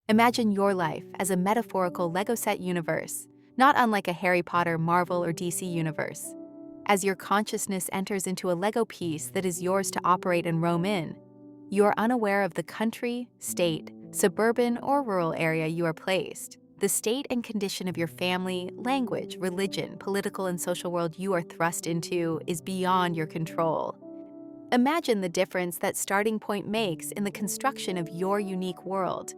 Imagine your life as a metaphorical Lego set universe, not unlike a Harry Potter, Marvel, or DC universe. As your consciousness enters into a Lego piece that is yours to operate and roam in, you are unaware of the country, state, suburban, or rural area you are placed. The state and condition of your family, language, religion, political, and social world you are thrust into is beyond your control. Imagine the difference that starting point makes in the construction of your unique world.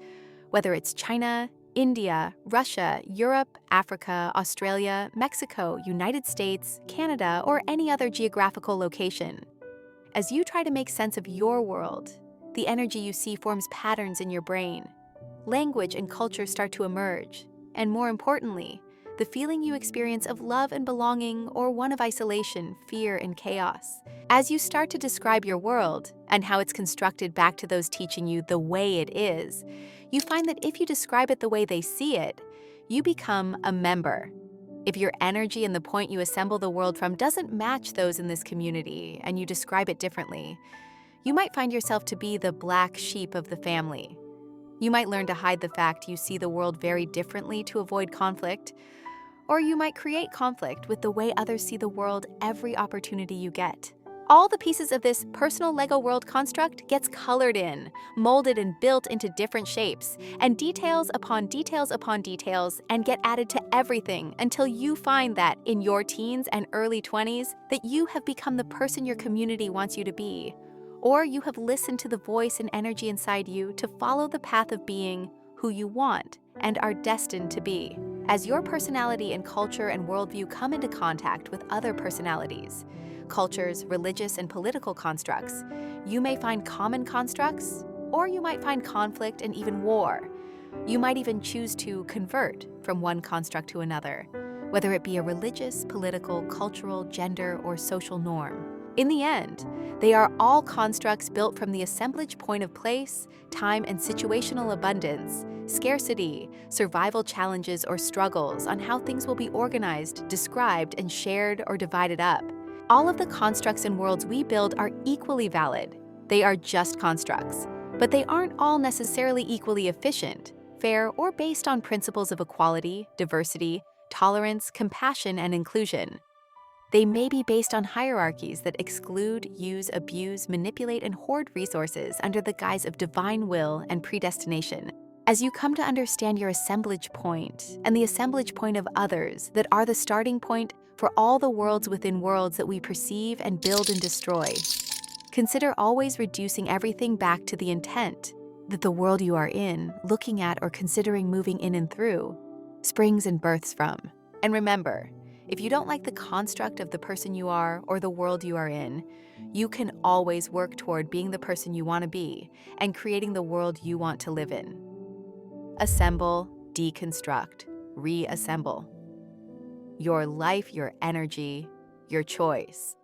Whether it's China, India, Russia, Europe, Africa, Australia, Mexico, United States, Canada, or any other geographical location. As you try to make sense of your world, the energy you see forms patterns in your brain. Language and culture start to emerge, and more importantly, the feeling you experience of love and belonging or one of isolation, fear, and chaos. As you start to describe your world and how it's constructed back to those teaching you the way it is, you find that if you describe it the way they see it, you become a member. If your energy and the point you assemble the world from doesn't match those in this community and you describe it differently, you might find yourself to be the black sheep of the family. You might learn to hide the fact you see the world very differently to avoid conflict, or you might create conflict with the way others see the world every opportunity you get. All the pieces of this personal Lego world construct gets colored in, molded and built into different shapes, and details upon details upon details, and get added to everything until you find that in your teens and early 20s that you have become the person your community wants you to be, or you have listened to the voice and energy inside you to follow the path of being who you want and are destined to be. As your personality and culture and worldview come into contact with other personalities, cultures, religious, and political constructs, you may find common constructs, or you might find conflict and even war. You might even choose to convert from one construct to another, whether it be a religious, political, cultural, gender, or social norm. In the end, they are all constructs built from the assemblage point of place, time, and situational abundance, scarcity, survival challenges or struggles on how things will be organized, described, and shared or divided up. All of the constructs and worlds we build are equally valid. They are just constructs, but they aren't all necessarily equally efficient, fair, or based on principles of equality, diversity, tolerance, compassion, and inclusion. They may be based on hierarchies that exclude, use, abuse, manipulate, and hoard resources under the guise of divine will and predestination. As you come to understand your assemblage point and the assemblage point of others that are the starting point for all the worlds within worlds that we perceive and build and destroy, consider always reducing everything back to the intent that the world you are in, looking at, or considering moving in and through, springs and births from. And remember, if you don't like the construct of the person you are or the world you are in, you can always work toward being the person you want to be and creating the world you want to live in. Assemble, deconstruct, reassemble. Your life, your energy, your choice.